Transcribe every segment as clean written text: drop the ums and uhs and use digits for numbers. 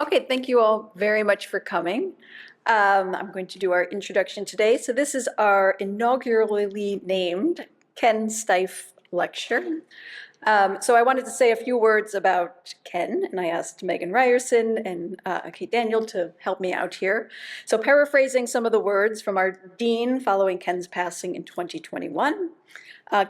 Okay, thank you all very much for coming. I'm going to do our introduction today. So this is our inaugurally named Ken Steif Lecture. So I wanted to say a few words about Ken, and I asked Megan Ryerson and Kate Daniel to help me out here. So paraphrasing some of the words from our dean following Ken's passing in 2021.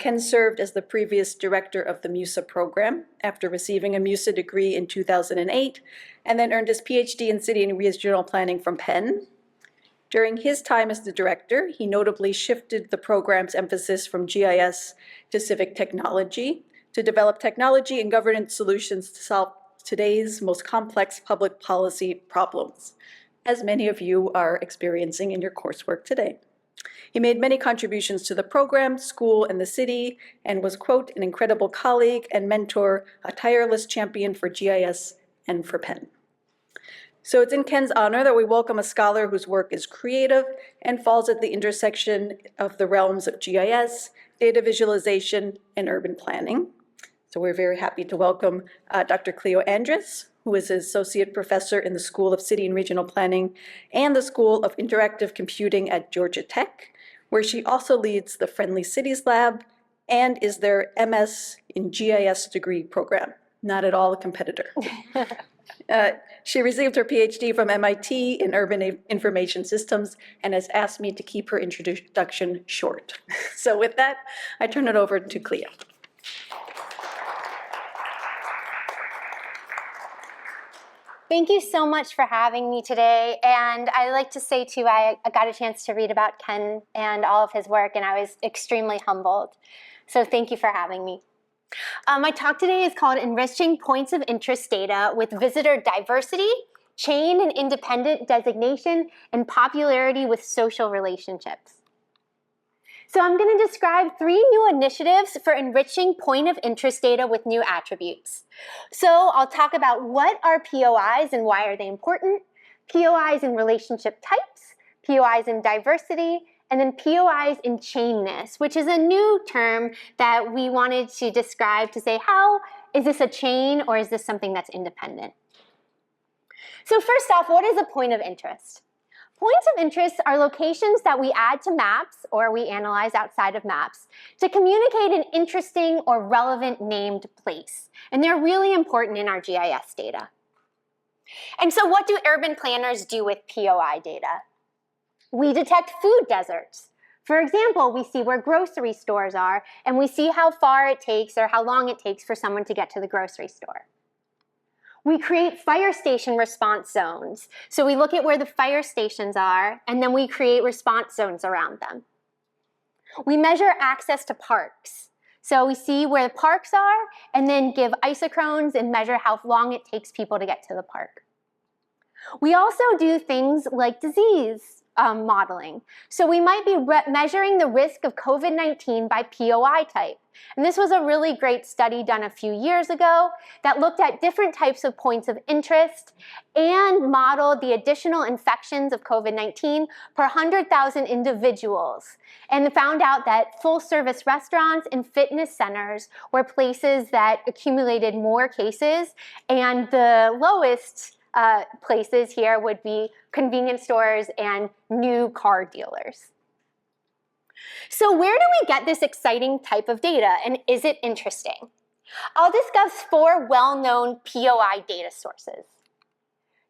Ken served as the previous director of the MUSA program after receiving a MUSA degree in 2008, and then earned his PhD in City and Regional Planning from Penn. During his time as the director, he notably shifted the program's emphasis from GIS to civic technology to develop technology and governance solutions to solve today's most complex public policy problems, as many of you are experiencing in your coursework today. He made many contributions to the program, school, and the city, and was, quote, an incredible colleague and mentor, a tireless champion for GIS and for Penn. So it's in Ken's honor that we welcome a scholar whose work is creative and falls at the intersection of the realms of GIS, data visualization, and urban planning. So we're very happy to welcome Dr. Clio Andris, who is an associate professor in the School of City and Regional Planning and the School of Interactive Computing at Georgia Tech, where she also leads the Friendly Cities Lab and is their MS in GIS degree program. Not at all a competitor. She received her PhD from MIT in Urban Information Systems and has asked me to keep her introduction short. So with that, I turn it over to Clio. Thank you so much for having me today. And I'd like to say, too, I got a chance to read about Ken and all of his work, and I was extremely humbled. So thank you for having me. My talk today is called Enriching Points of Interest Data with Visitor Diversity, Chain and Independent Designation, and Popularity with Social Relationships. So I'm going to describe 3 new initiatives for enriching point of interest data with new attributes. So I'll talk about what are POIs and why are they important, POIs in relationship types, POIs in diversity, and then POIs in chainness, which is a new term that we wanted to describe to say, how is this a chain or is this something that's independent? So first off, what is a point of interest? Points of interest are locations that we add to maps or we analyze outside of maps to communicate an interesting or relevant named place. And they're really important in our GIS data. And so what do urban planners do with POI data? We detect food deserts. For example, we see where grocery stores are and we see how far it takes or how long it takes for someone to get to the grocery store. We create fire station response zones. So we look at where the fire stations are, and then we create response zones around them. We measure access to parks. So we see where the parks are, and then give isochrones and measure how long it takes people to get to the park. We also do things like disease modeling. So we might be measuring the risk of COVID-19 by POI type. And this was a really great study done a few years ago that looked at different types of points of interest and modeled the additional infections of COVID-19 per 100,000 individuals, and found out that full-service restaurants and fitness centers were places that accumulated more cases, and the lowest places here would be convenience stores and new car dealers. So where do we get this exciting type of data, and is it interesting? I'll discuss 4 well-known POI data sources.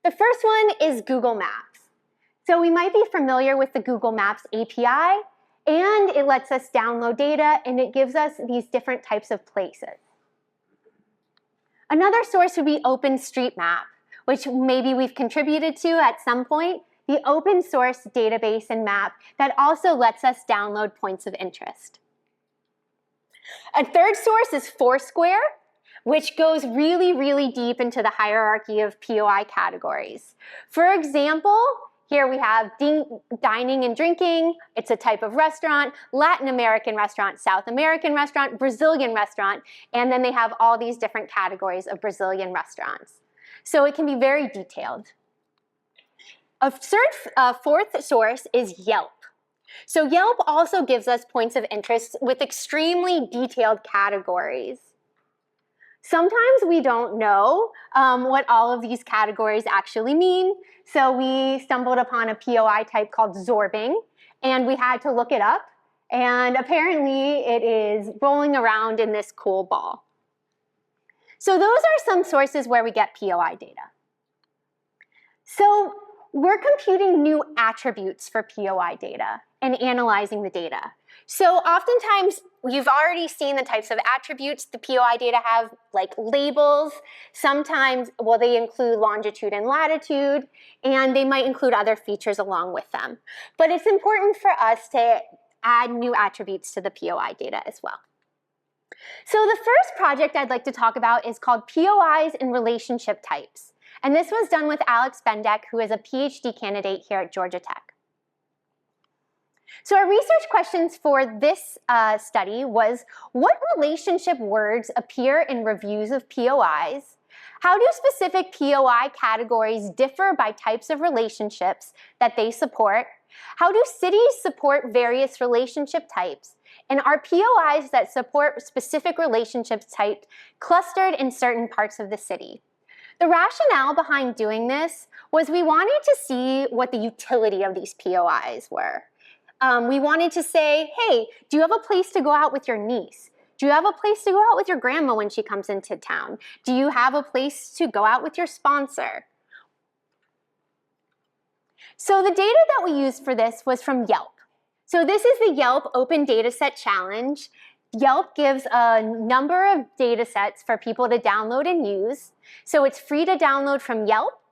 The first one is Google Maps. So we might be familiar with the Google Maps API, and it lets us download data, and it gives us these different types of places. Another source would be OpenStreetMap, which maybe we've contributed to at some point, the open source database and map that also lets us download points of interest. A third source is Foursquare, which goes really, really deep into the hierarchy of POI categories. For example, here we have dining and drinking. It's a type of restaurant, Latin American restaurant, South American restaurant, Brazilian restaurant, and then they have all these different categories of Brazilian restaurants. So it can be very detailed. A fourth source is Yelp. So Yelp also gives us points of interest with extremely detailed categories. Sometimes we don't know what all of these categories actually mean. So we stumbled upon a POI type called zorbing, and we had to look it up. And apparently it is rolling around in this cool ball. So those are some sources where we get POI data. So we're computing new attributes for POI data and analyzing the data. So oftentimes, you've already seen the types of attributes the POI data have, like labels. Sometimes, well, they include longitude and latitude, and they might include other features along with them. But it's important for us to add new attributes to the POI data as well. So the first project I'd like to talk about is called POIs and Relationship Types. And this was done with Alex Bendeck, who is a PhD candidate here at Georgia Tech. So our research questions for this study was, what relationship words appear in reviews of POIs? How do specific POI categories differ by types of relationships that they support? How do cities support various relationship types? And are POIs that support specific relationship types clustered in certain parts of the city? The rationale behind doing this was we wanted to see what the utility of these POIs were. We wanted to say, hey, do you have a place to go out with your niece? Do you have a place to go out with your grandma when she comes into town? Do you have a place to go out with your sponsor? So the data that we used for this was from Yelp. So this is the Yelp Open Dataset Challenge. Yelp gives a number of data sets for people to download and use. So it's free to download from Yelp.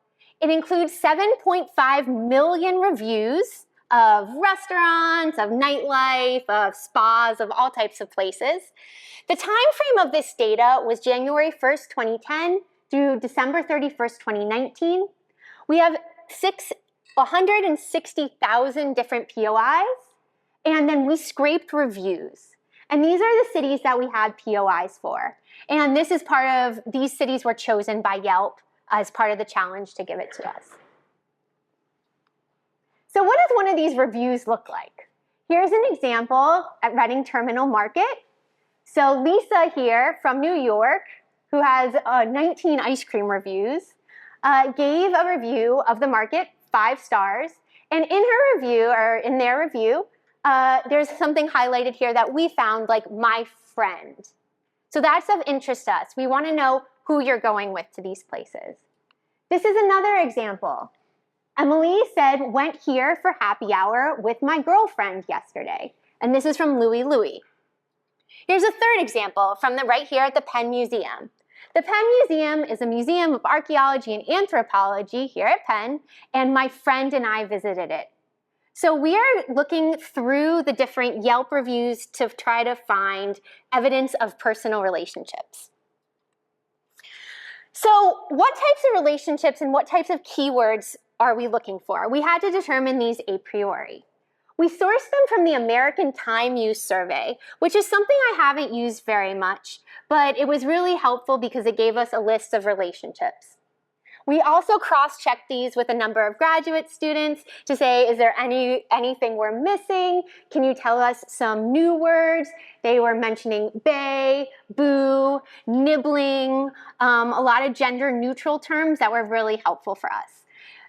It includes 7.5 million reviews of restaurants, of nightlife, of spas, of all types of places. The time frame of this data was January 1st, 2010 through December 31st, 2019. We have 160,000 different POIs, and then we scraped reviews. And these are the cities that we had POIs for. And this is part of, these cities were chosen by Yelp as part of the challenge to give it to us. So what does one of these reviews look like? Here's an example at Reading Terminal Market. So Lisa here from New York, who has 19 ice cream reviews, gave a review of the market, 5 stars. And in her review, or in their review, there's something highlighted here that we found, like my friend. So that's of interest to us. We want to know who you're going with to these places. This is another example. Emily said, went here for happy hour with my girlfriend yesterday. And this is from Louie Louie. Here's a third example from right here at the Penn Museum. The Penn Museum is a museum of archaeology and anthropology here at Penn, and my friend and I visited it. So we are looking through the different Yelp reviews to try to find evidence of personal relationships. So what types of relationships and what types of keywords are we looking for? We had to determine these a priori. We sourced them from the American Time Use Survey, which is something I haven't used very much, but it was really helpful because it gave us a list of relationships. We also cross-checked these with a number of graduate students to say, is there anything we're missing? Can you tell us some new words? They were mentioning bae, boo, nibbling, a lot of gender-neutral terms that were really helpful for us.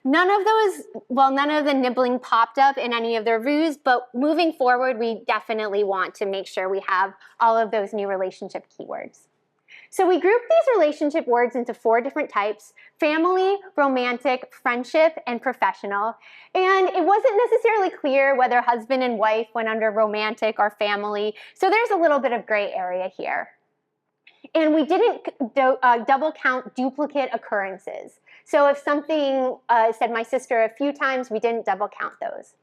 None of the nibbling popped up in any of the reviews, but moving forward, we definitely want to make sure we have all of those new relationship keywords. So we grouped these relationship words into 4 different types: family, romantic, friendship, and professional. And it wasn't necessarily clear whether husband and wife went under romantic or family, so there's a little bit of gray area here. And we didn't double count duplicate occurrences. So if something said my sister a few times, we didn't double count those.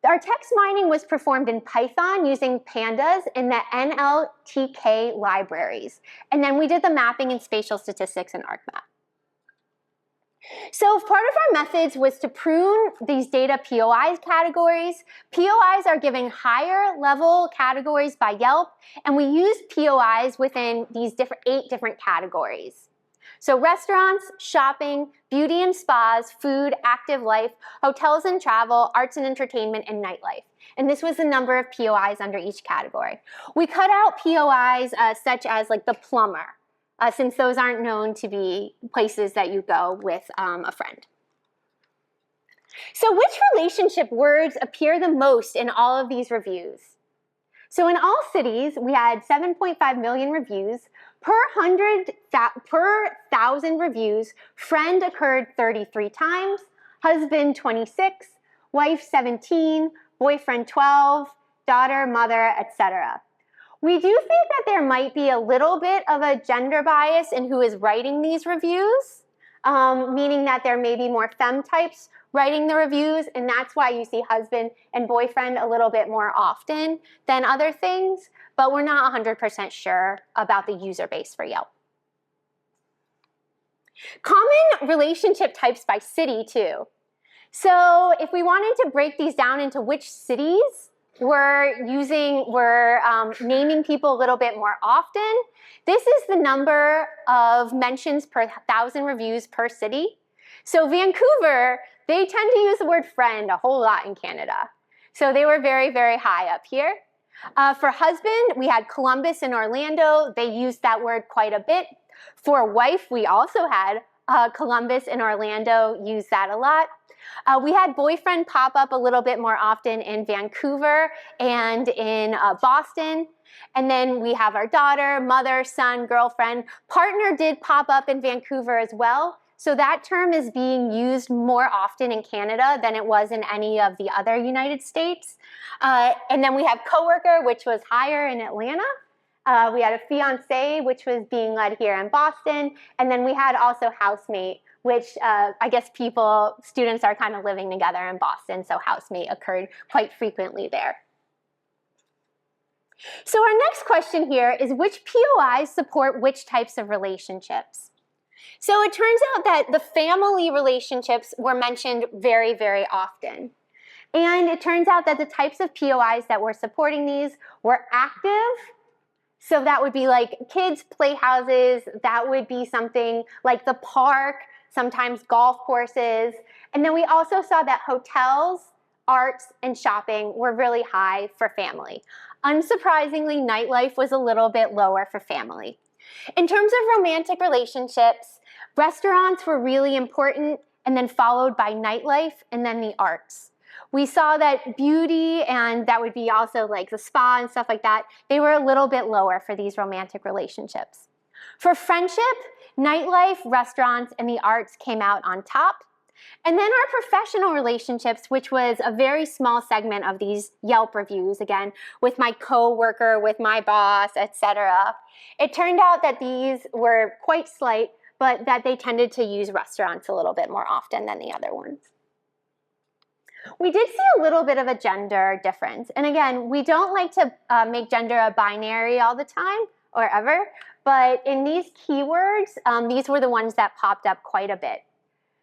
Our text mining was performed in Python using pandas in the NLTK libraries. And then we did the mapping in spatial statistics in ArcMap. So part of our methods was to prune these data POIs categories. POIs are given higher level categories by Yelp, and we use POIs within these 8 different categories. So restaurants, shopping, beauty and spas, food, active life, hotels and travel, arts and entertainment, and nightlife. And this was the number of POIs under each category. We cut out POIs such as like the plumber, since those aren't known to be places that you go with a friend. So which relationship words appear the most in all of these reviews? So in all cities, we had 7.5 million reviews. Per 1,000 reviews, friend occurred 33 times, husband 26, wife 17, boyfriend 12, daughter, mother, etc. We do think that there might be a little bit of a gender bias in who is writing these reviews, meaning that there may be more femme types writing the reviews, and that's why you see husband and boyfriend a little bit more often than other things, but we're not 100% sure about the user base for Yelp. Common relationship types by city too. So if we wanted to break these down into which cities we're naming people a little bit more often, this is the number of mentions per 1,000 reviews per city. So Vancouver, they tend to use the word friend a whole lot in Canada. So they were very, very high up here. For husband, we had Columbus and Orlando. They used that word quite a bit. For wife, we also had Columbus and Orlando use that a lot. We had boyfriend pop up a little bit more often in Vancouver and in Boston. And then we have our daughter, mother, son, girlfriend. Partner did pop up in Vancouver as well. So that term is being used more often in Canada than it was in any of the other United States. And then we have coworker, which was higher in Atlanta. We had a fiance, which was being led here in Boston. And then we had also housemate, which I guess students are kind of living together in Boston, so housemate occurred quite frequently there. So our next question here is, which POIs support which types of relationships? So it turns out that the family relationships were mentioned very, very often. And it turns out that the types of POIs that were supporting these were active. So that would be like kids' playhouses. That would be something like the park, sometimes golf courses. And then we also saw that hotels, arts, and shopping were really high for family. Unsurprisingly, nightlife was a little bit lower for family. In terms of romantic relationships, restaurants were really important, and then followed by nightlife, and then the arts. We saw that beauty, and that would be also like the spa and stuff like that, they were a little bit lower for these romantic relationships. For friendship, nightlife, restaurants, and the arts came out on top. And then our professional relationships, which was a very small segment of these Yelp reviews, again, with my coworker, with my boss, etc. It turned out that these were quite slight, but that they tended to use restaurants a little bit more often than the other ones. We did see a little bit of a gender difference. And again, we don't like to make gender a binary all the time or ever, but in these keywords, these were the ones that popped up quite a bit.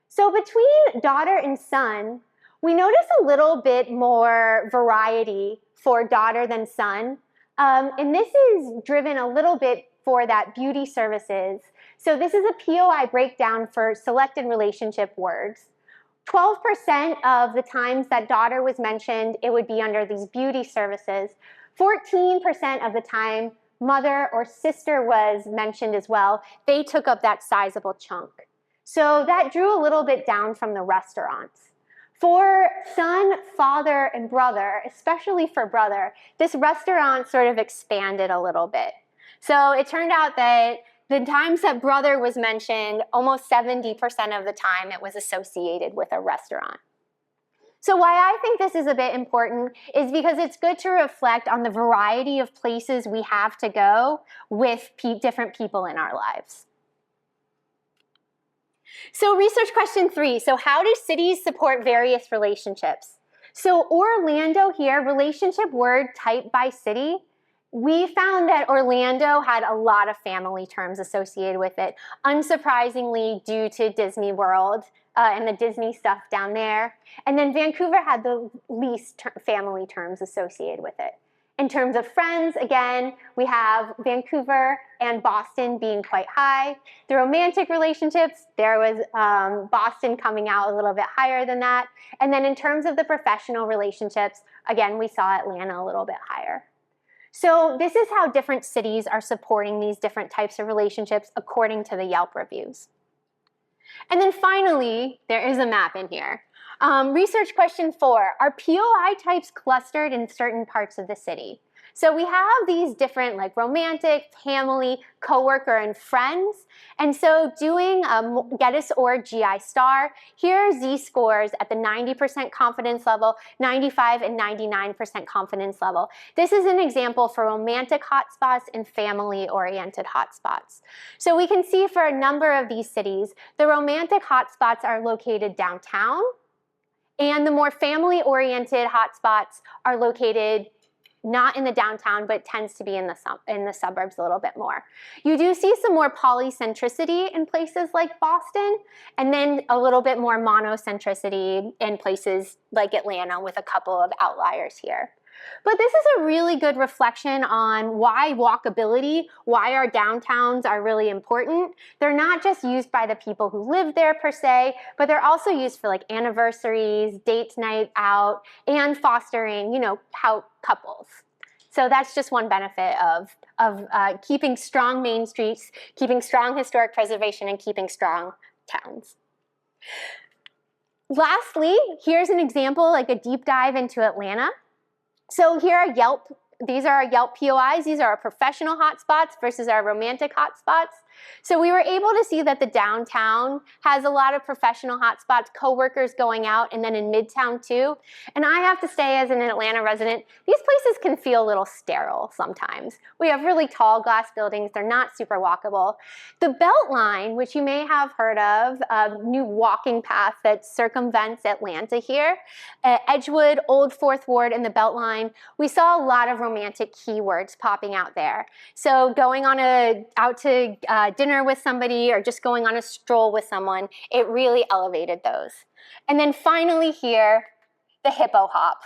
So between daughter and son, we notice a little bit more variety for daughter than son. And this is driven a little bit for that beauty services. So this is a POI breakdown for selected relationship words. 12% of the times that daughter was mentioned, it would be under these beauty services. 14% of the time, mother or sister was mentioned as well. They took up that sizable chunk. So that drew a little bit down from the restaurants. For son, father, and brother, especially for brother, this restaurant sort of expanded a little bit. So it turned out that the times that brother was mentioned, almost 70% of the time it was associated with a restaurant. So why I think this is a bit important is because it's good to reflect on the variety of places we have to go with different people in our lives. So research question 3, so how do cities support various relationships? So Orlando here, relationship word type by city, we found that Orlando had a lot of family terms associated with it, unsurprisingly due to Disney World and the Disney stuff down there. And then Vancouver had the least family terms associated with it. In terms of friends, again, we have Vancouver and Boston being quite high. The romantic relationships, there was Boston coming out a little bit higher than that. And then in terms of the professional relationships, again, we saw Atlanta a little bit higher. So this is how different cities are supporting these different types of relationships according to the Yelp reviews. And then finally, there is a map in here. Research question 4, are POI types clustered in certain parts of the city? So we have these different like romantic, family, coworker, and friends. And so doing a Geddes or GI star, here are z-scores at the 90% confidence level, 95 and 99% confidence level. This is an example for romantic hotspots and family-oriented hotspots. So we can see for a number of these cities, the romantic hotspots are located downtown, and the more family-oriented hotspots are located not in the downtown, but tends to be in the suburbs a little bit more. You do see some more polycentricity in places like Boston, and then a little bit more monocentricity in places like Atlanta with a couple of outliers here. But this is a really good reflection on why walkability, why our downtowns are really important. They're not just used by the people who live there per se, but they're also used for like anniversaries, date night out, and fostering, how couples. So that's just one benefit of keeping strong main streets, keeping strong historic preservation, and keeping strong towns. Lastly, here's an example, like a deep dive into Atlanta. So here are Yelp. These are our Yelp POIs. These are our professional hotspots versus our romantic hotspots. So we were able to see that the downtown has a lot of professional hotspots, coworkers going out, and then in Midtown too. And I have to say, as an Atlanta resident, these places can feel a little sterile sometimes. We have really tall glass buildings. They're not super walkable. The Beltline, which you may have heard of, a new walking path that circumvents Atlanta here, Edgewood, Old Fourth Ward, and the Beltline, we saw a lot of romantic keywords popping out there. So going on out to dinner with somebody or just going on a stroll with someone, it really elevated those. And then finally here, the hippo hop.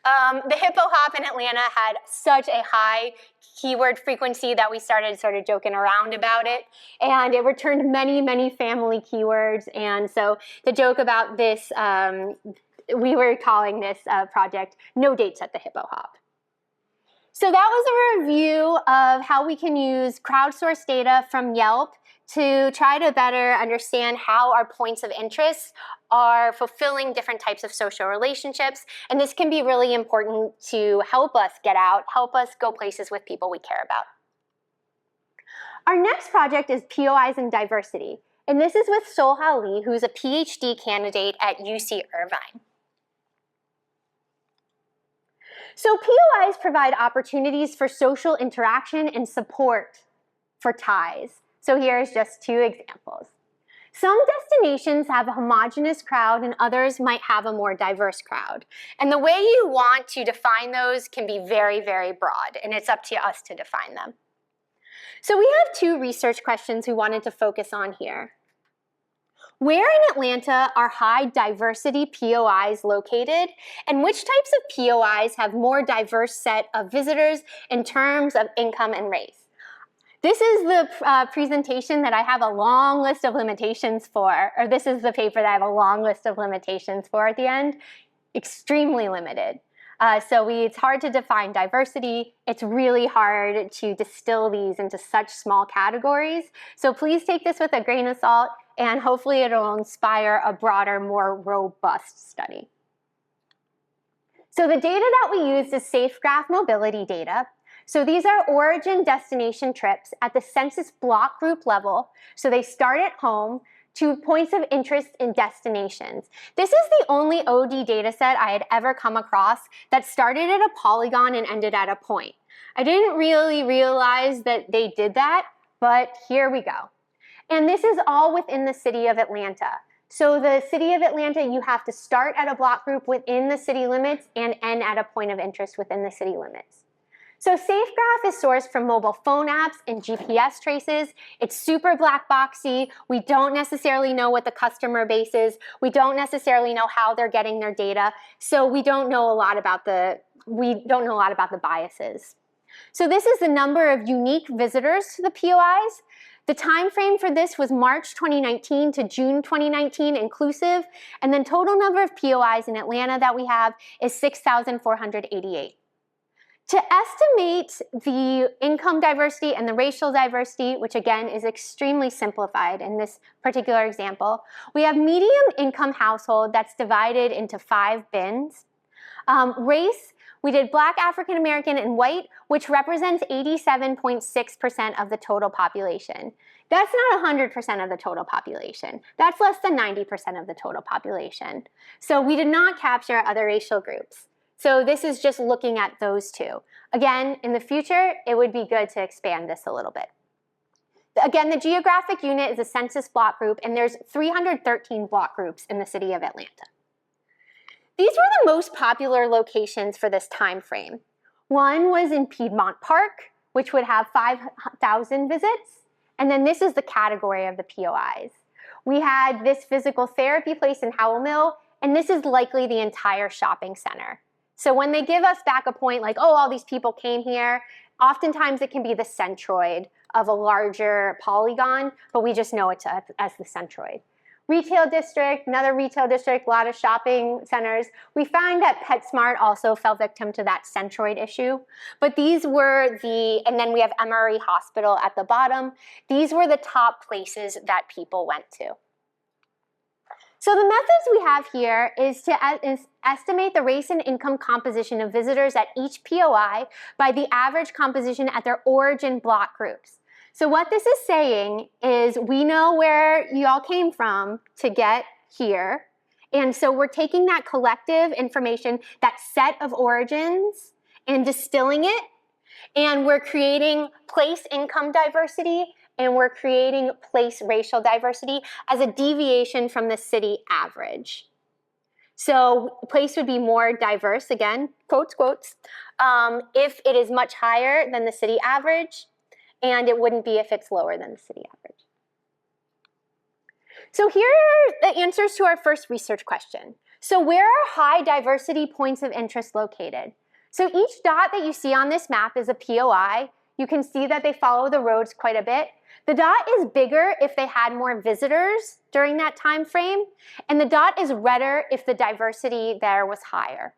The hippo hop in Atlanta had such a high keyword frequency that we started sort of joking around about it, and it returned many, many family keywords. And so the joke about this, we were calling this project No Dates at the Hippo Hop. So that was a review of how we can use crowdsourced data from Yelp to try to better understand how our points of interest are fulfilling different types of social relationships. And this can be really important to help us get out, help us go places with people we care about. Our next project is POIs and diversity. And this is with Solha Lee, who's a PhD candidate at UC Irvine. So POIs provide opportunities for social interaction and support for ties. So here's just 2 examples. Some destinations have a homogeneous crowd and others might have a more diverse crowd. And the way you want to define those can be very, very broad, and it's up to us to define them. So we have 2 research questions we wanted to focus on here. Where in Atlanta are high diversity POIs located, and which types of POIs have more diverse set of visitors in terms of income and race? This is the presentation that I have a long list of limitations for, or this is the paper that I have a long list of limitations for at the end. Extremely limited. It's hard to define diversity. It's really hard to distill these into such small categories. So please take this with a grain of salt, and hopefully it'll inspire a broader, more robust study. So the data that we used is SafeGraph mobility data. So these are origin destination trips at the census block group level. So they start at home to points of interest in destinations. This is the only OD data set I had ever come across that started at a polygon and ended at a point. I didn't really realize that they did that, but here we go. And this is all within the city of Atlanta. So the city of Atlanta, you have to start at a block group within the city limits and end at a point of interest within the city limits. So SafeGraph is sourced from mobile phone apps and GPS traces. It's super black boxy. We don't necessarily know what the customer base is. We don't necessarily know how they're getting their data. So we don't know a lot about the biases. So this is the number of unique visitors to the POIs. The time frame for this was March 2019 to June 2019 inclusive, and then total number of POIs in Atlanta that we have is 6,488. To estimate the income diversity and the racial diversity, which again is extremely simplified in this particular example, we have medium income household that's divided into 5 bins. Race, we did Black, African American, and white, which represents 87.6% of the total population. That's not 100% of the total population. That's less than 90% of the total population. So we did not capture other racial groups. So this is just looking at those 2. Again, in the future, it would be good to expand this a little bit. Again, the geographic unit is a census block group, and there's 313 block groups in the city of Atlanta. These were the most popular locations for this time frame. One was in Piedmont Park, which would have 5,000 visits, and then this is the category of the POIs. We had this physical therapy place in Howell Mill, and this is likely the entire shopping center. So when they give us back a point like, oh, all these people came here, oftentimes it can be the centroid of a larger polygon, but we just know it as the centroid. Retail district, another retail district, a lot of shopping centers. We find that PetSmart also fell victim to that centroid issue. But these were and then we have Emory Hospital at the bottom. These were the top places that people went to. So the methods we have here is to estimate the race and income composition of visitors at each POI by the average composition at their origin block groups. So what this is saying is we know where you all came from to get here. And so we're taking that collective information, that set of origins, and distilling it. And we're creating place income diversity, and we're creating place racial diversity as a deviation from the city average. So place would be more diverse, again, quotes, quotes, if it is much higher than the city average, and it wouldn't be if it's lower than the city average. So here are the answers to our first research question. So where are high diversity points of interest located? So each dot that you see on this map is a POI. You can see that they follow the roads quite a bit. The dot is bigger if they had more visitors during that time frame, and the dot is redder if the diversity there was higher.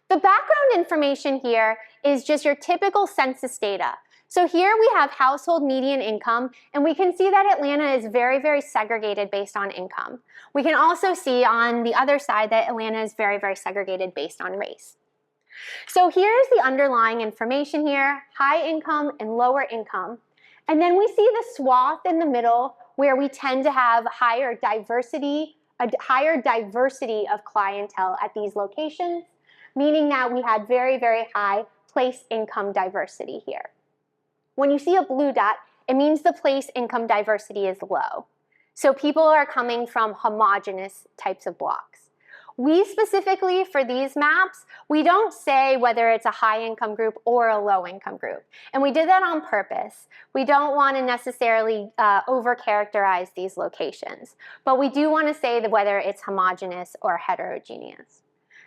The background information here is just your typical census data. So here we have household median income, and we can see that Atlanta is very, very segregated based on income. We can also see on the other side that Atlanta is very, very segregated based on race. So here's the underlying information here, high income and lower income. And then we see the swath in the middle where we tend to have a higher diversity of clientele at these locations, meaning that we had very, very high place income diversity here. When you see a blue dot, it means the place income diversity is low. So people are coming from homogeneous types of blocks. We specifically, for these maps, we don't say whether it's a high income group or a low income group. And we did that on purpose. We don't want to necessarily over-characterize these locations, but we do want to say that whether it's homogeneous or heterogeneous.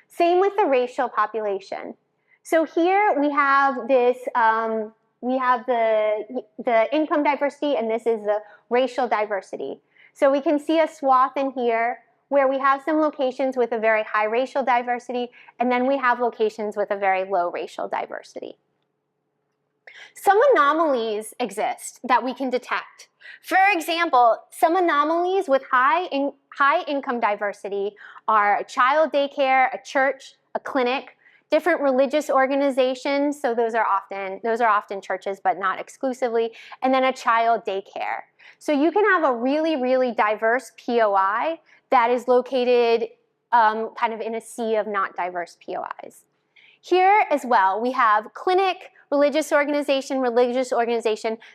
Same with the racial population. So here we have this, we have the income diversity, and this is the racial diversity. So we can see a swath in here where we have some locations with a very high racial diversity, and then we have locations with a very low racial diversity. Some anomalies exist that we can detect. For example, some anomalies with high income diversity are a child daycare, a church, a clinic, different religious organizations, so those are often churches but not exclusively, and then a child daycare. So you can have a really, really diverse POI that is located kind of in a sea of not diverse POIs. Here as well, we have clinic, religious organization,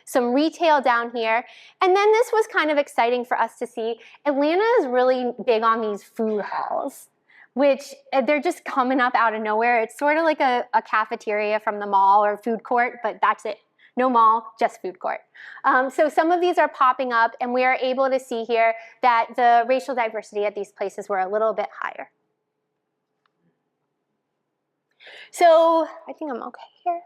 some retail down here. And then this was kind of exciting for us to see. Atlanta is really big on these food halls, which they're just coming up out of nowhere. It's sort of like a cafeteria from the mall or food court, but that's it. No mall, just food court. So some of these are popping up, and we are able to see here that the racial diversity at these places were a little bit higher. So I think I'm okay here.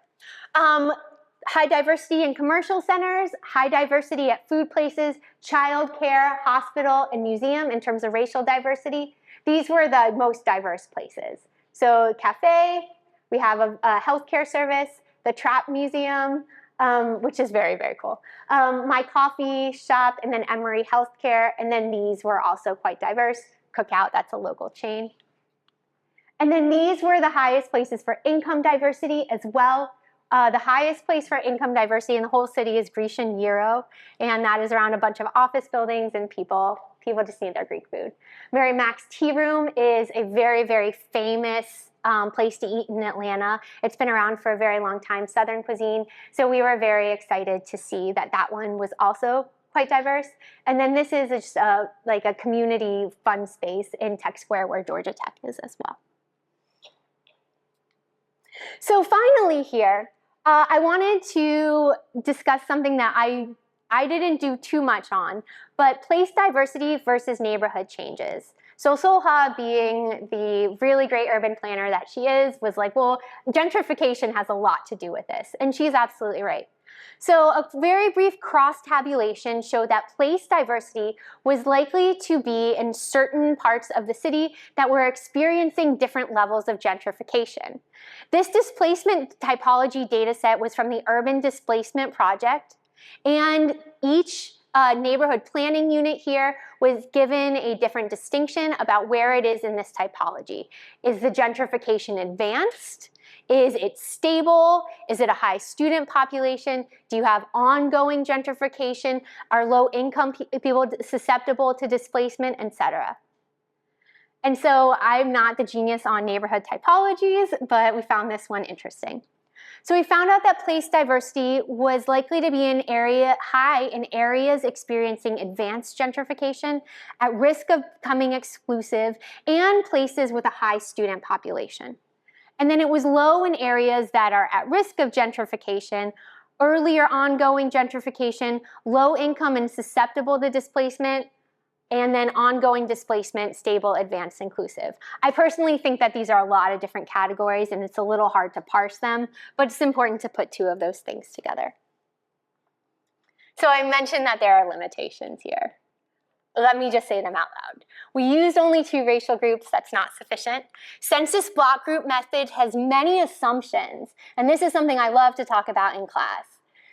High diversity in commercial centers, high diversity at food places, childcare, hospital, and museum in terms of racial diversity. These were the most diverse places. So cafe, We have a healthcare service, the Trap Museum, which is very, very cool. My coffee shop, and then Emory Healthcare, and then these were also quite diverse. Cookout, that's a local chain. And then these were the highest places for income diversity as well. The highest place for income diversity in the whole city is Grecian Euro, and that is around a bunch of office buildings and people just need their Greek food. Mary Mac's Tea Room is a very, very famous place to eat in Atlanta. It's been around for a very long time, Southern cuisine. So we were very excited to see that that one was also quite diverse. And then this is just like a community fun space in Tech Square where Georgia Tech is as well. So finally here, I wanted to discuss something that I didn't do too much on, but place diversity versus neighborhood changes. So Solha, being the really great urban planner that she is, was like, well, gentrification has a lot to do with this. And she's absolutely right. So a very brief cross-tabulation showed that place diversity was likely to be in certain parts of the city that were experiencing different levels of gentrification. This displacement typology data set was from the Urban Displacement Project, and each neighborhood planning unit here was given a different distinction about where it is in this typology. Is the gentrification advanced? Is it stable? Is it a high student population? Do you have ongoing gentrification? Are low-income people susceptible to displacement, etc.? And so I'm not the genius on neighborhood typologies, but we found this one interesting. So we found out that place diversity was likely to be high in areas experiencing advanced gentrification, at risk of becoming exclusive, and places with a high student population. And then it was low in areas that are at risk of gentrification, earlier ongoing gentrification, low income and susceptible to displacement, and then ongoing displacement, stable, advanced, inclusive. I personally think that these are a lot of different categories and it's a little hard to parse them, but it's important to put two of those things together. So I mentioned that there are limitations here. Let me just say them out loud. We used only 2 racial groups, that's not sufficient. Census block group method has many assumptions, and this is something I love to talk about in class.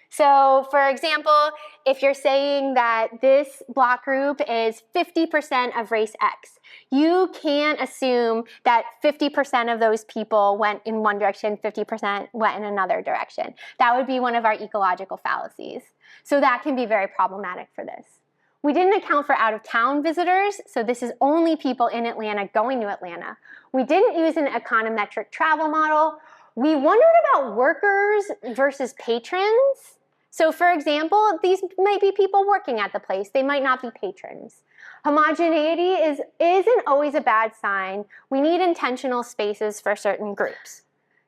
So for example, if you're saying that this block group is 50% of race X, you can't assume that 50% of those people went in one direction, 50% went in another direction. That would be one of our ecological fallacies. So that can be very problematic for this. We didn't account for out-of-town visitors, so this is only people in Atlanta going to Atlanta. We didn't use an econometric travel model. We wondered about workers versus patrons. So for example, these might be people working at the place. They might not be patrons. Homogeneity isn't always a bad sign. We need intentional spaces for certain groups.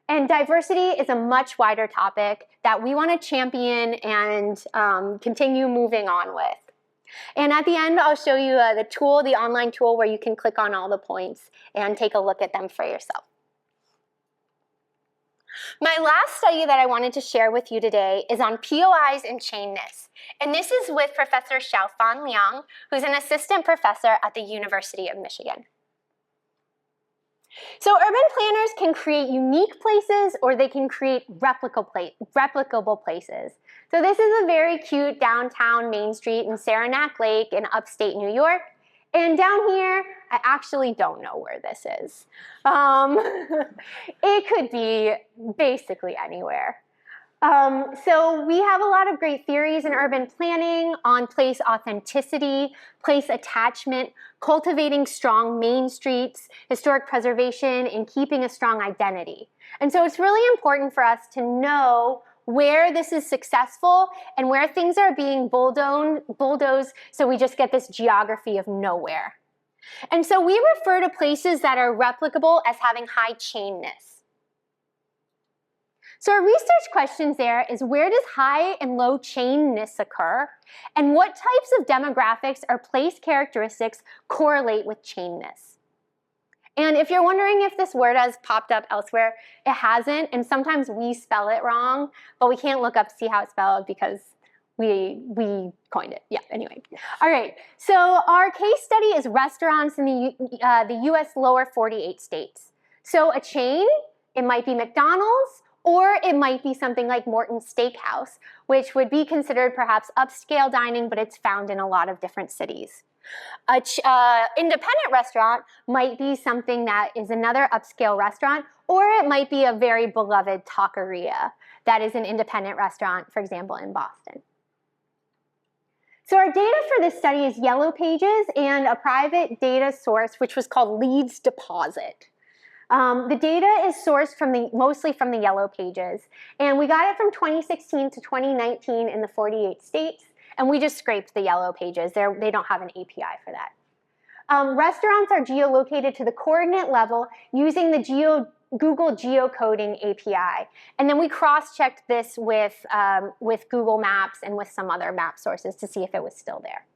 And diversity is a much wider topic that we want to champion and continue moving on with. And at the end, I'll show you the tool, the online tool where you can click on all the points and take a look at them for yourself. My last study that I wanted to share with you today is on POIs and chainness. And this is with Professor Xiaofan Liang, who's an assistant professor at the University of Michigan. So urban planners can create unique places or they can create replicable places. So this is a very cute downtown Main Street in Saranac Lake in upstate New York. And down here, I actually don't know where this is. It could be basically anywhere. So we have a lot of great theories in urban planning on place authenticity, place attachment, cultivating strong main streets, historic preservation, and keeping a strong identity. And so it's really important for us to know where this is successful and where things are being bulldozed so we just get this geography of nowhere. And so we refer to places that are replicable as having high chainness. So our research questions there is, where does high and low chainness occur? And what types of demographics or place characteristics correlate with chainness? And if you're wondering if this word has popped up elsewhere, it hasn't, and sometimes we spell it wrong, but we can't look up to see how it's spelled because we coined it. Yeah, anyway. All right, so our case study is restaurants in the US lower 48 states. So a chain it might be McDonald's, or it might be something like Morton's Steakhouse, which would be considered perhaps upscale dining, but it's found in a lot of different cities. An independent restaurant might be something that is another upscale restaurant, or it might be a very beloved taqueria that is an independent restaurant, for example, in Boston. So our data for this study is Yellow Pages and a private data source, which was called Leeds Deposit. The data is sourced mostly from the Yellow Pages, and we got it from 2016 to 2019 in the 48 states, and we just scraped the Yellow Pages. They don't have an API for that. Restaurants are geolocated to the coordinate level using the Google geocoding API. And then we cross-checked this with Google Maps and with some other map sources to see if it was still there.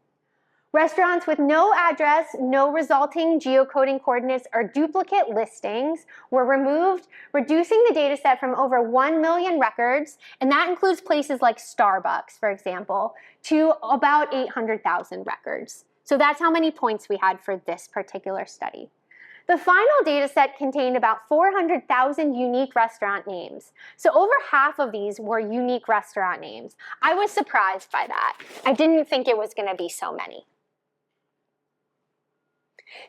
Restaurants with no address, no resulting geocoding coordinates, or duplicate listings were removed, reducing the data set from over 1 million records, and that includes places like Starbucks, for example, to about 800,000 records. So that's how many points we had for this particular study. The final data set contained about 400,000 unique restaurant names. So over half of these were unique restaurant names. I was surprised by that. I didn't think it was going to be so many.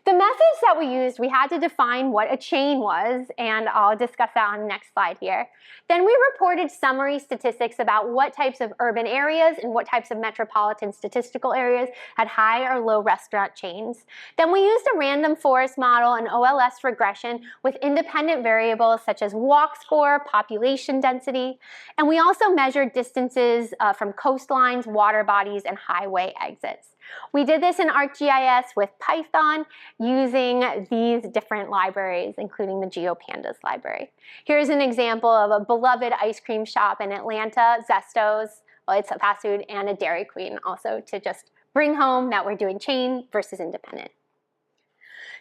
The methods that we used, we had to define what a chain was, and I'll discuss that on the next slide here. Then we reported summary statistics about what types of urban areas and what types of metropolitan statistical areas had high or low restaurant chains. Then we used a random forest model and OLS regression with independent variables such as walk score, population density, and we also measured distances from coastlines, water bodies, and highway exits. We did this in ArcGIS with Python using these different libraries, including the GeoPandas library. Here's an example of a beloved ice cream shop in Atlanta, Zesto's. Well, it's a fast food, and a Dairy Queen also, to just bring home that we're doing chain versus independent.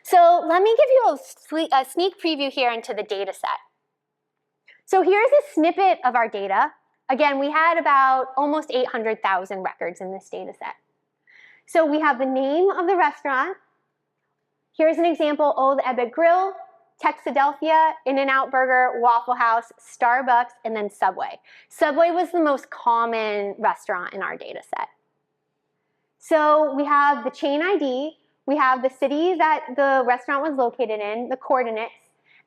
So let me give you a sneak preview here into the data set. So here's a snippet of our data. Again, we had about almost 800,000 records in this data set. So we have the name of the restaurant. Here's an example: Old Ebbitt Grill, Texadelphia, In-N-Out Burger, Waffle House, Starbucks, and then Subway. Subway was the most common restaurant in our data set. So we have the chain ID, we have the city that the restaurant was located in, the coordinates,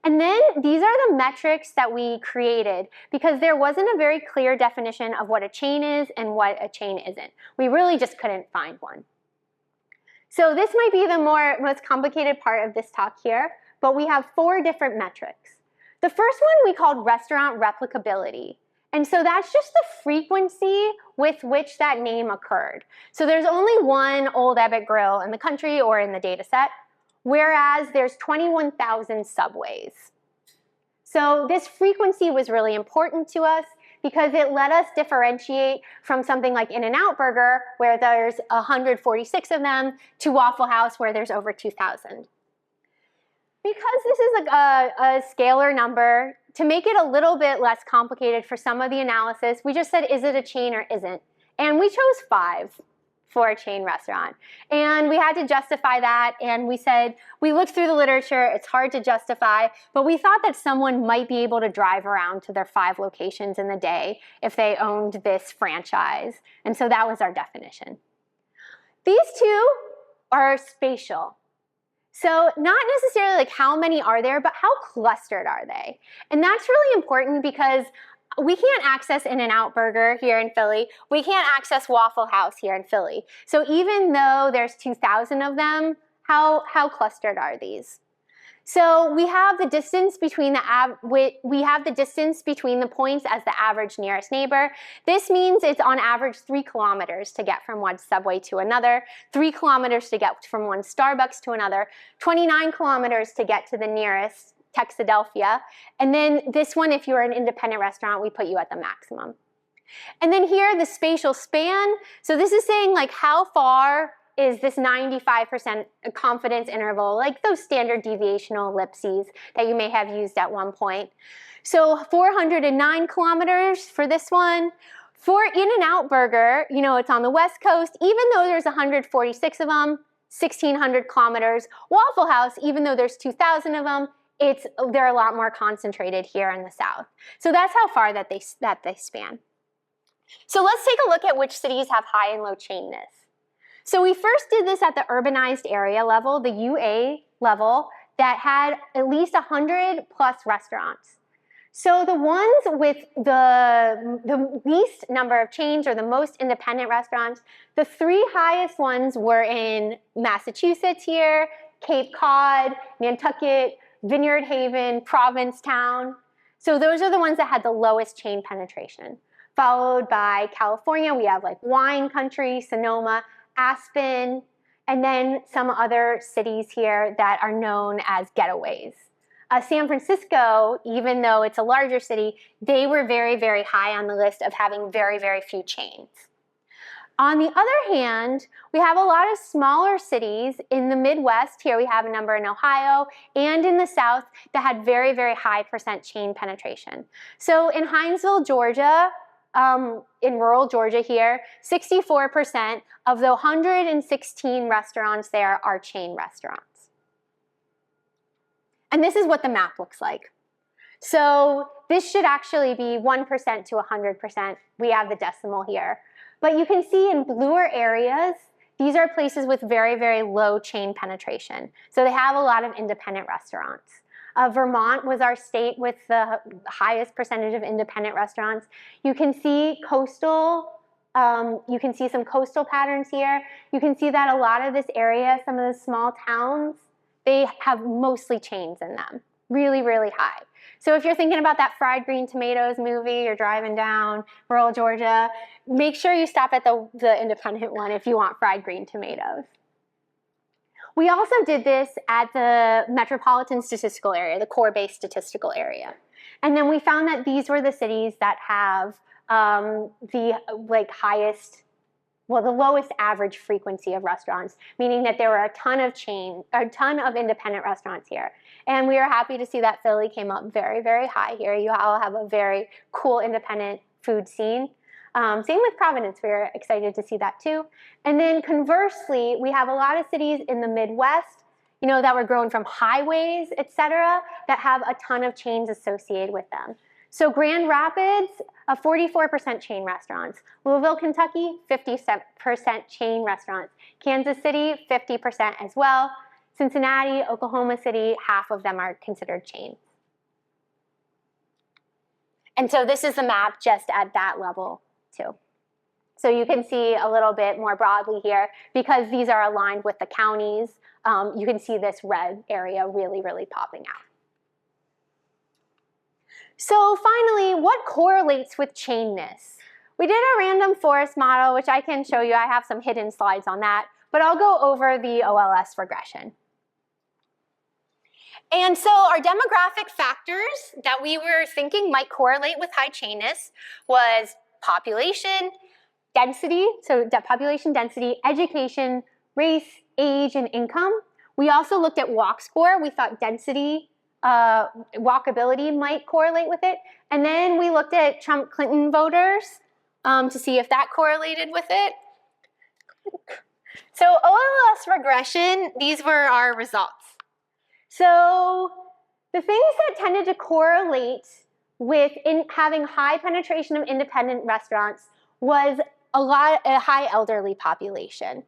and then these are the metrics that we created because there wasn't a very clear definition of what a chain is and what a chain isn't. We really just couldn't find one. So this might be the most complicated part of this talk here, but we have 4 different metrics. The first one we called restaurant replicability. And so that's just the frequency with which that name occurred. So there's only one Old Ebbitt Grill in the country or in the data set, whereas there's 21,000 Subways. So this frequency was really important to us because it let us differentiate from something like In-N-Out Burger, where there's 146 of them, to Waffle House, where there's over 2,000. Because this is a scalar number, to make it a little bit less complicated for some of the analysis, we just said, is it a chain or isn't? And we chose 5 for a chain restaurant. And we had to justify that, and we said, we looked through the literature, it's hard to justify, but we thought that someone might be able to drive around to their 5 locations in the day if they owned this franchise. And so that was our definition. These 2 are spatial. So not necessarily like how many are there, but how clustered are they? And that's really important because we can't access In-N-Out Burger here in Philly. We can't access Waffle House here in Philly. So even though there's 2,000 of them, how clustered are these? So we have the distance between the points as the average nearest neighbor. This means it's on average 3 kilometers to get from one Subway to another, 3 kilometers to get from one Starbucks to another, 29 kilometers to get to the nearest Texadelphia. And then this one, if you're an independent restaurant, we put you at the maximum. And then here, the spatial span. So this is saying like how far is this 95% confidence interval, like those standard deviational ellipses that you may have used at one point. So 409 kilometers for this one. For In-N-Out Burger, you know, it's on the West Coast, even though there's 146 of them, 1,600 kilometers. Waffle House, even though there's 2,000 of them, they're a lot more concentrated here in the South. So that's how far that they span. So let's take a look at which cities have high and low chainness. So we first did this at the urbanized area level, the UA level, that had at least 100 plus restaurants. So the ones with the least number of chains or the most independent restaurants, the 3 highest ones were in Massachusetts here, Cape Cod, Nantucket, Vineyard Haven, Provincetown. So those are the ones that had the lowest chain penetration. Followed by California, we have like Wine Country, Sonoma, Aspen, and then some other cities here that are known as getaways. San Francisco, even though it's a larger city, they were very, very high on the list of having very, very few chains. On the other hand, we have a lot of smaller cities in the Midwest. Here we have a number in Ohio and in the South that had very, very high % chain penetration. So in Hinesville, Georgia, in rural Georgia here, 64% of the 116 restaurants there are chain restaurants. And this is what the map looks like. So this should actually be 1% to 100%. We have the decimal here. But you can see in bluer areas, these are places with very, very low chain penetration. So they have a lot of independent restaurants. Vermont was our state with the highest percentage of independent restaurants. You can see you can see some coastal patterns here. You can see that a lot of this area, some of the small towns, they have mostly chains in them, really, really high. So if you're thinking about that Fried Green Tomatoes movie, you're driving down rural Georgia, make sure you stop at the independent one if you want fried green tomatoes. We also did this at the metropolitan statistical area, the core-based statistical area. And then we found that these were the cities that have the lowest average frequency of restaurants, meaning that there were a ton of independent restaurants here. And we are happy to see that Philly came up very, very high here. You all have a very cool independent food scene. Same with Providence, we were excited to see that too. And then conversely, we have a lot of cities in the Midwest, that were grown from highways, et cetera, that have a ton of chains associated with them. So Grand Rapids, 44% chain restaurants. Louisville, Kentucky, 50% chain restaurants. Kansas City, 50% as well. Cincinnati, Oklahoma City, half of them are considered chains. And so this is the map just at that level too. So you can see a little bit more broadly here, because these are aligned with the counties, you can see this red area really, really popping out. So finally, what correlates with chainness? We did a random forest model, which I can show you. I have some hidden slides on that, but I'll go over the OLS regression. And so our demographic factors that we were thinking might correlate with high chainness was population density, so population density, education, race, age, and income. We also looked at walk score. We thought density, walkability might correlate with it. And then we looked at Trump-Clinton voters to see if that correlated with it. So OLS regression, these were our results. So the things that tended to correlate with having high penetration of independent restaurants was a high elderly population.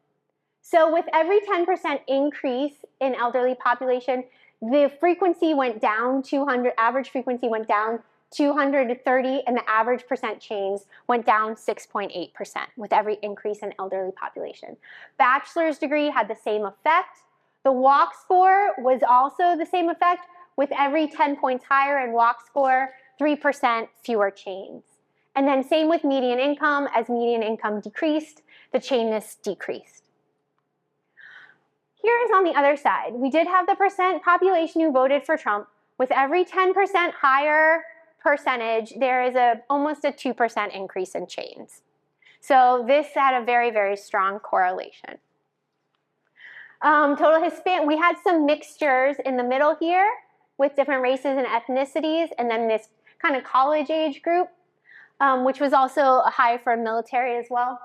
So with every 10% increase in elderly population, the frequency went down 200, average frequency went down 230, and the average percent change went down 6.8% with every increase in elderly population. Bachelor's degree had the same effect. The walk score was also the same effect. With every 10 points higher in walk score, 3% fewer chains. And then same with median income. As median income decreased, the chainness decreased. Here's on the other side. We did have the percent population who voted for Trump. With every 10% higher percentage, there is almost a 2% increase in chains. So this had a very, very strong correlation. Total Hispanic, we had some mixtures in the middle here with different races and ethnicities, and then this kind of college age group, which was also high for military as well.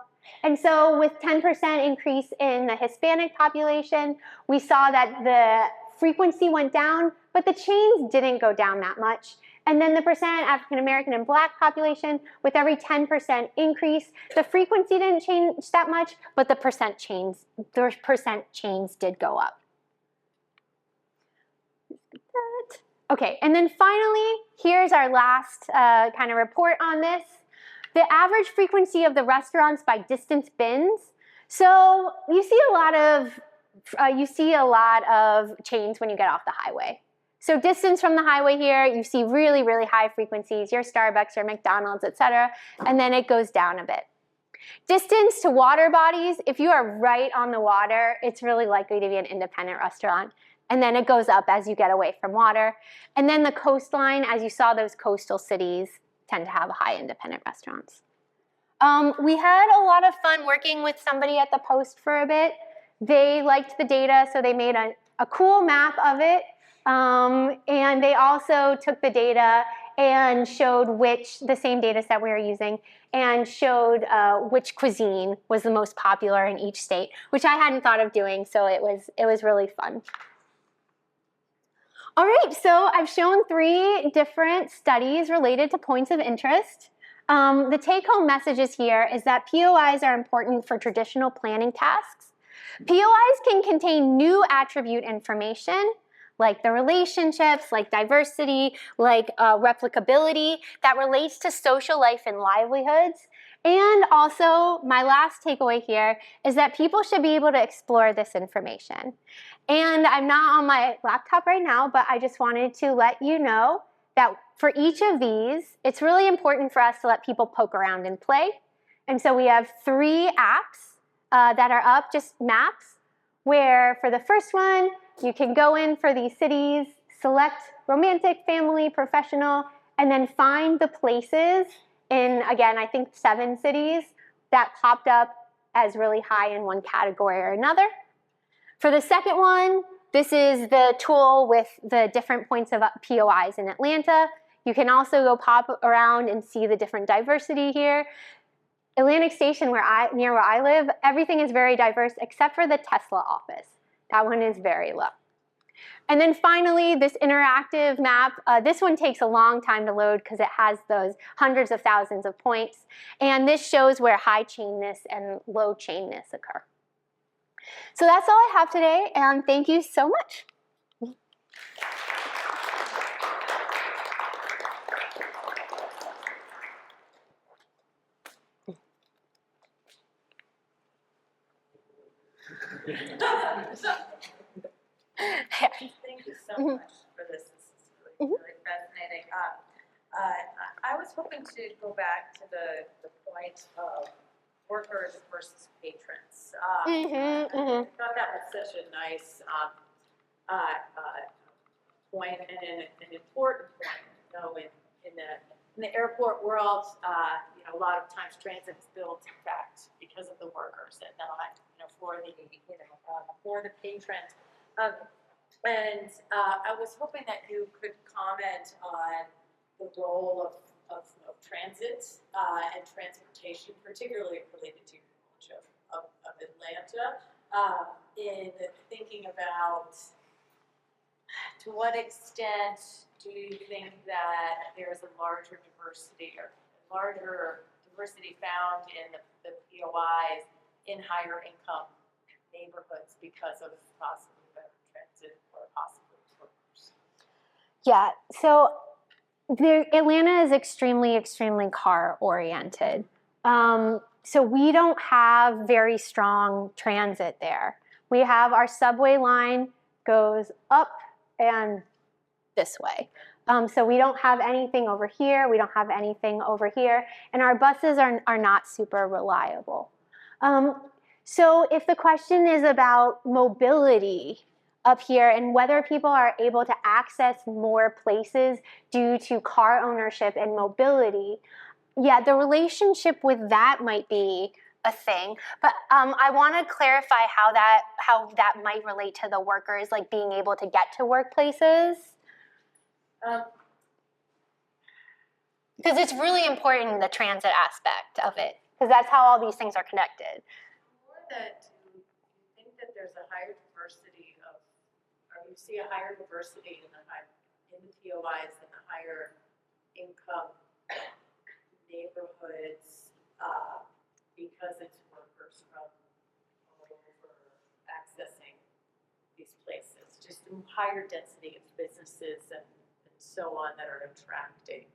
And so with 10% increase in the Hispanic population, we saw that the frequency went down, but the chains didn't go down that much. And then the percent African American and Black population, with every 10% increase, the frequency didn't change that much, but the percent chains did go up. Okay, and then finally, here's our last kind of report on this. The average frequency of the restaurants by distance bins. So you see a lot of chains when you get off the highway. So distance from the highway here, you see really, really high frequencies, your Starbucks, your McDonald's, et cetera, and then it goes down a bit. Distance to water bodies, if you are right on the water, it's really likely to be an independent restaurant. And then it goes up as you get away from water. And then the coastline, as you saw, those coastal cities tend to have high independent restaurants. We had a lot of fun working with somebody at the Post for a bit. They liked the data, so they made a cool map of it. And they also took the data and showed the same data set we were using, and showed which cuisine was the most popular in each state, which I hadn't thought of doing, so it was really fun. All right, so I've shown 3 different studies related to points of interest. The take-home messages here is that POIs are important for traditional planning tasks. POIs can contain new attribute information, like the relationships, like diversity, like replicability, that relates to social life and livelihoods. And also, my last takeaway here is that people should be able to explore this information. And I'm not on my laptop right now, but I just wanted to let you know that for each of these, it's really important for us to let people poke around and play. And so we have 3 apps that are up, just maps, where for the first one, you can go in for these cities, select romantic, family, professional, and then find the places in, again, I think 7 cities that popped up as really high in one category or another. For the second one, this is the tool with the different points of POIs in Atlanta. You can also go pop around and see the different diversity here. Atlantic Station, near where I live, everything is very diverse except for the Tesla office. That one is very low. And then finally, this interactive map, this one takes a long time to load because it has those hundreds of thousands of points. And this shows where high chainness and low chainness occur. So that's all I have today, and thank you so much. Thank you so much for this. This is really fascinating. I was hoping to go back to the point of workers versus patrons. I thought that was such a nice point and an important point. You know, in the airport world, you know, a lot of times transit is built, in fact, because of the workers and not, you know, for the patrons. And I was hoping that you could comment on the role of transit and transportation, particularly related to your knowledge of Atlanta, in thinking about to what extent do you think that there's a larger diversity found in the POIs in higher income neighborhoods because of possibly better transit or possibly workers? Yeah, so Atlanta is extremely, extremely car oriented. So we don't have very strong transit there. We have our subway line goes up and this way. So we don't have anything over here. We don't have anything over here. And our buses are not super reliable. So if the question is about mobility up here and whether people are able to access more places due to car ownership and mobility, yeah, the relationship with that might be a thing. But I want to clarify how that might relate to the workers, like being able to get to workplaces. Because it's really important, the transit aspect of it, because that's how all these things are connected. More that, do you think that there's a higher diversity of, are you you see a higher diversity in the POIs and the higher income neighborhoods, because it's workers from all over accessing these places, just higher density of businesses and so on that are attracting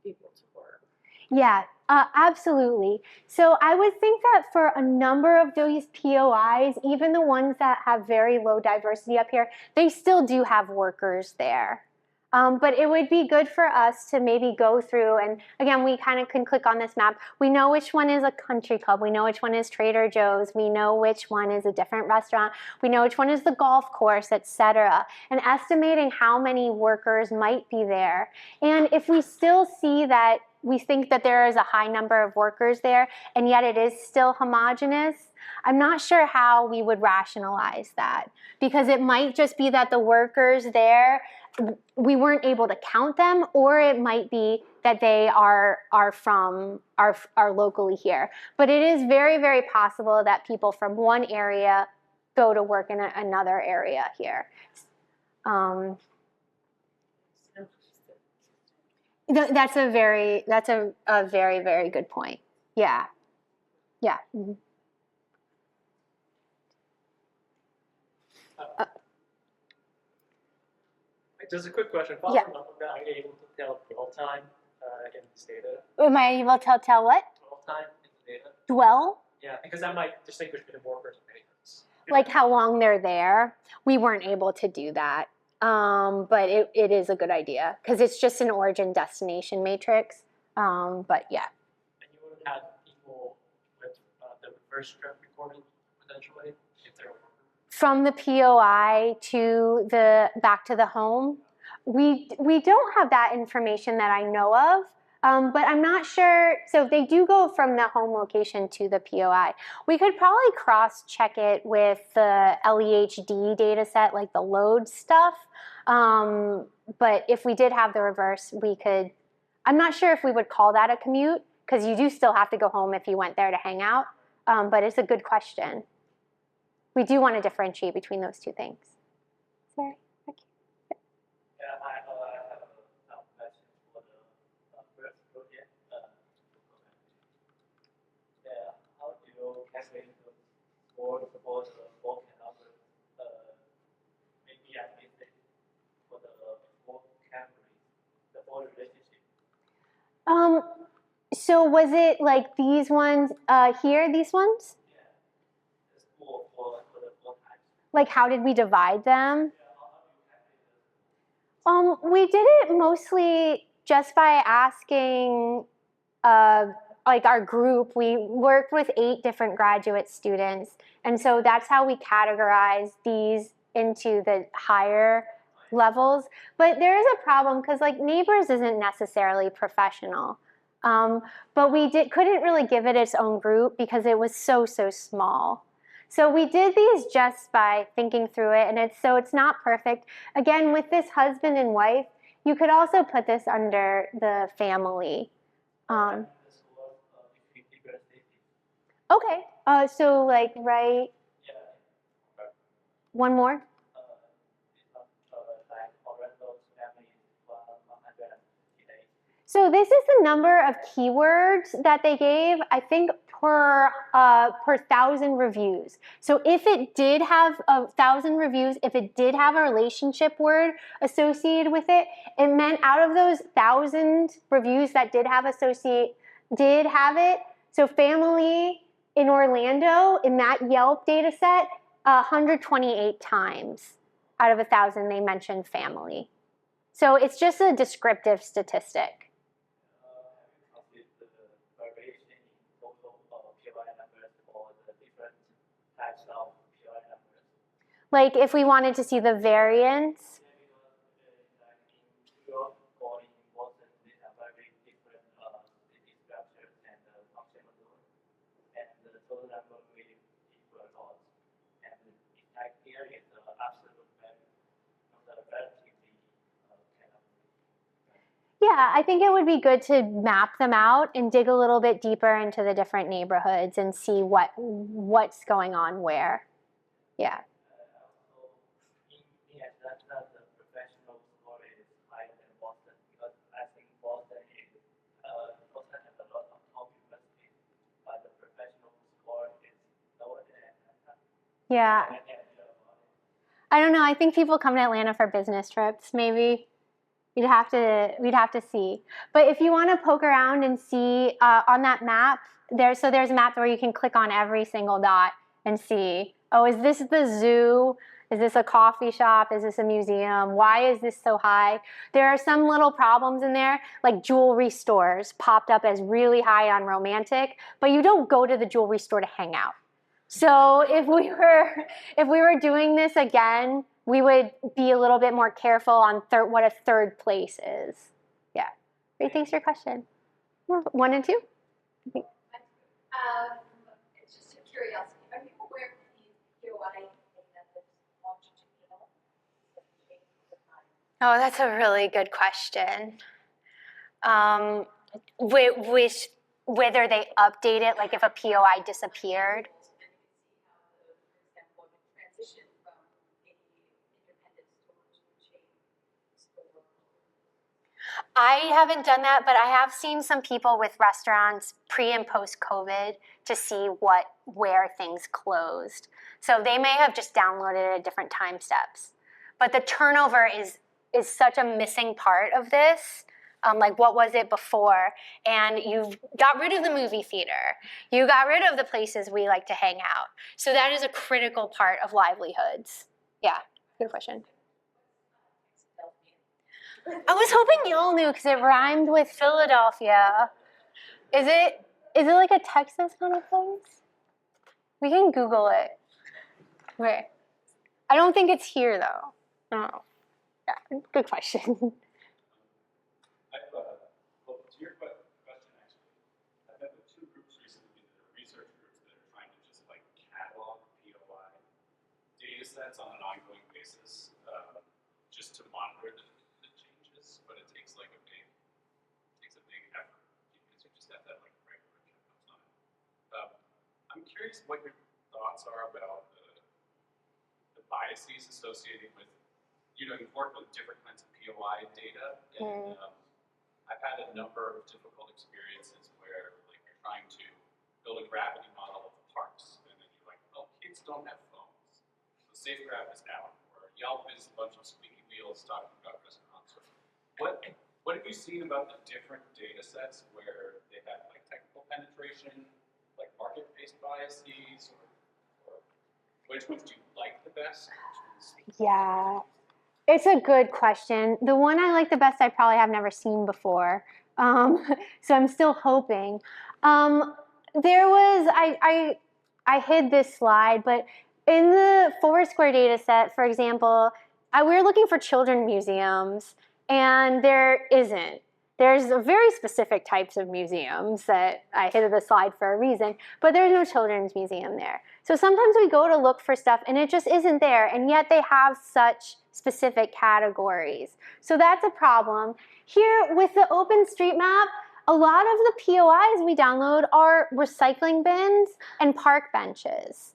people to work. Yeah, absolutely. So I would think that for a number of those POIs, even the ones that have very low diversity up here, they still do have workers there. But it would be good for us to maybe go through, and again, we kind of can click on this map. We know which one is a country club. We know which one is Trader Joe's. We know which one is a different restaurant. We know which one is the golf course, etc. And estimating how many workers might be there. And if we still see that we think that there is a high number of workers there, and yet it is still homogeneous, I'm not sure how we would rationalize that, because it might just be that the workers there, we weren't able to count them, or it might be that they are locally here. But it is very, very possible that people from one area go to work in another area here. That's a very, very good point. Yeah. Yeah. Mm-hmm. Just a quick question. Yeah. Are you able to tell dwell time in this data? Am I able to tell what? Dwell time in the data? Dwell? Yeah, because that might distinguish between workers and maintenance. Like how long they're there? We weren't able to do that. But it is a good idea, because it's just an origin destination matrix. But yeah. And you would have people with the reverse trip recorded potentially if they're a worker? From the POI to the back to the home, we don't have that information that I know of. But I'm not sure. So if they do go from the home location to the POI, we could probably cross-check it with the LEHD data set, like the load stuff. But if we did have the reverse, we could, I'm not sure if we would call that a commute, because you do still have to go home if you went there to hang out. But it's a good question. We do want to differentiate between those two things. Sorry. Yeah, I have a question for the first project. Yeah, how do you calculate the support the bulk and other maybe I missed it for the bulk category, the bulk relationship? So was it like these ones here, these ones? Yeah, the school for the bulk types. Like how did we divide them? Yeah, how do you calculate this? We did it mostly just by asking, like our group, we worked with 8 different graduate students. And so that's how we categorize these into the higher levels. But there is a problem, because like Neighbors isn't necessarily professional. But we couldn't really give it its own group because it was so small. So we did these just by thinking through it, and it's not perfect. Again, with this husband and wife, you could also put this under the family. Okay, so like right, one more. So this is the number of keywords that they gave, I think, per 1,000 reviews. So if it did have 1,000 reviews, if it did have a relationship word associated with it, it meant out of those 1,000 reviews that did have it, so family in Orlando, in that Yelp data set, 128 times out of 1,000 they mentioned family. So it's just a descriptive statistic. Like if we wanted to see the variance. Yeah, I think it would be good to map them out and dig a little bit deeper into the different neighborhoods and see what's going on where. Yeah. Yeah. I don't know. I think people come to Atlanta for business trips, maybe. We'd have to see. But if you want to poke around and see on that map, there's a map where you can click on every single dot and see, oh, is this the zoo? Is this a coffee shop? Is this a museum? Why is this so high? There are some little problems in there, like jewelry stores popped up as really high on romantic, but you don't go to the jewelry store to hang out. So if we were doing this again, we would be a little bit more careful on what a third place is. Yeah. Great, thanks for your question. 1 and 2? It's just a curiosity. Are you aware of the POI data that's longitudinal? Oh, that's a really good question. Whether they update it, like if a POI disappeared. I haven't done that, but I have seen some people with restaurants pre and post COVID to see where things closed. So they may have just downloaded at different time steps. But the turnover is such a missing part of this. Like what was it before? And you got rid of the movie theater. You got rid of the places we like to hang out. So that is a critical part of livelihoods. Yeah, good question. I was hoping y'all knew because it rhymed with Philadelphia. Is it like a Texas kind of place? We can Google it. Okay. I don't think it's here though. Oh. Yeah, good question. Well, to your question, actually, I've met with 2 groups recently that are research groups that are trying to just like catalog POI data sets on an ongoing basis, just to monitor the changes. But it takes like a big effort because you just have that like regular check on. I'm curious what your thoughts are about the biases associated with, you've worked with different kinds of POI data, and I've had a number of difficult experiences where like you're trying to build a gravity model of the parks, and then you're like, well, kids don't have phones, so SafeGraph is out, or Yelp is a bunch of squeaky wheels talking about restaurants. What have you seen about the different data sets where they have like technical penetration, like market-based biases, or which ones do you like the best? Yeah. It's a good question. The one I like the best I probably have never seen before. So I'm still hoping. I hid this slide, but in the Foursquare data set, for example, we were looking for children's museums, and there isn't. There's very specific types of museums that I hid the slide for a reason, but there's no children's museum there. So sometimes we go to look for stuff and it just isn't there, and yet they have such specific categories. So that's a problem. Here with the OpenStreetMap, a lot of the POIs we download are recycling bins and park benches.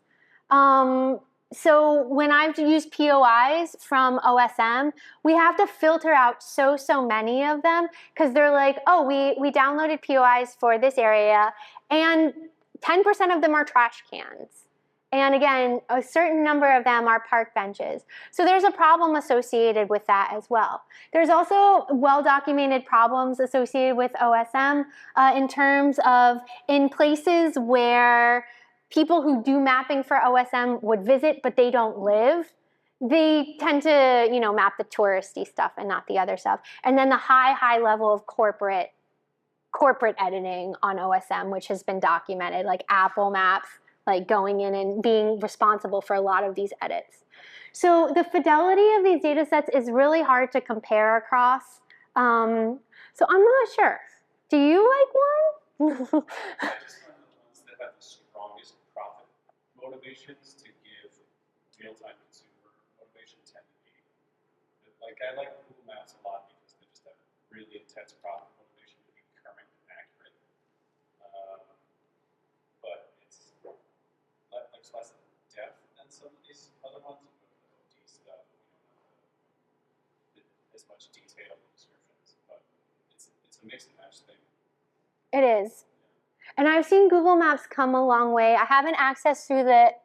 So when I've used POIs from OSM, we have to filter out so many of them because they're like, oh, we downloaded POIs for this area, and 10% of them are trash cans. And again, a certain number of them are park benches. So there's a problem associated with that as well. There's also well-documented problems associated with OSM in terms of in places where people who do mapping for OSM would visit, but they don't live. They tend to, map the touristy stuff and not the other stuff. And then the high level of corporate editing on OSM, which has been documented, like Apple Maps, like going in and being responsible for a lot of these edits. So the fidelity of these data sets is really hard to compare across. So I'm not sure. Do you like one? I just find the ones that have the strongest profit motivations to give real-time consumer motivation tend to be, like I like Google Maps a lot because they just have really intense profit motivation to be current and accurate. But it's less depth than some of these other ones. The OD stuff, we don't have as much detail in descriptions, but it's a mix and match thing. It is. And I've seen Google Maps come a long way. I haven't accessed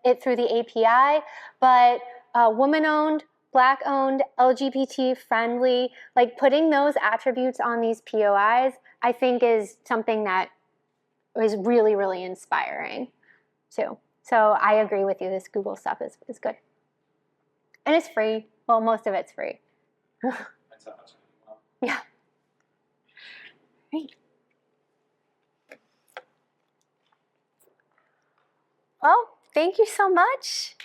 it through the API, but woman-owned, Black-owned, LGBT-friendly, like putting those attributes on these POIs, I think is something that is really, really inspiring too. So I agree with you, this Google stuff is good. And it's free. Well, most of it's free. That's how much. Yeah. Great. Well, thank you so much.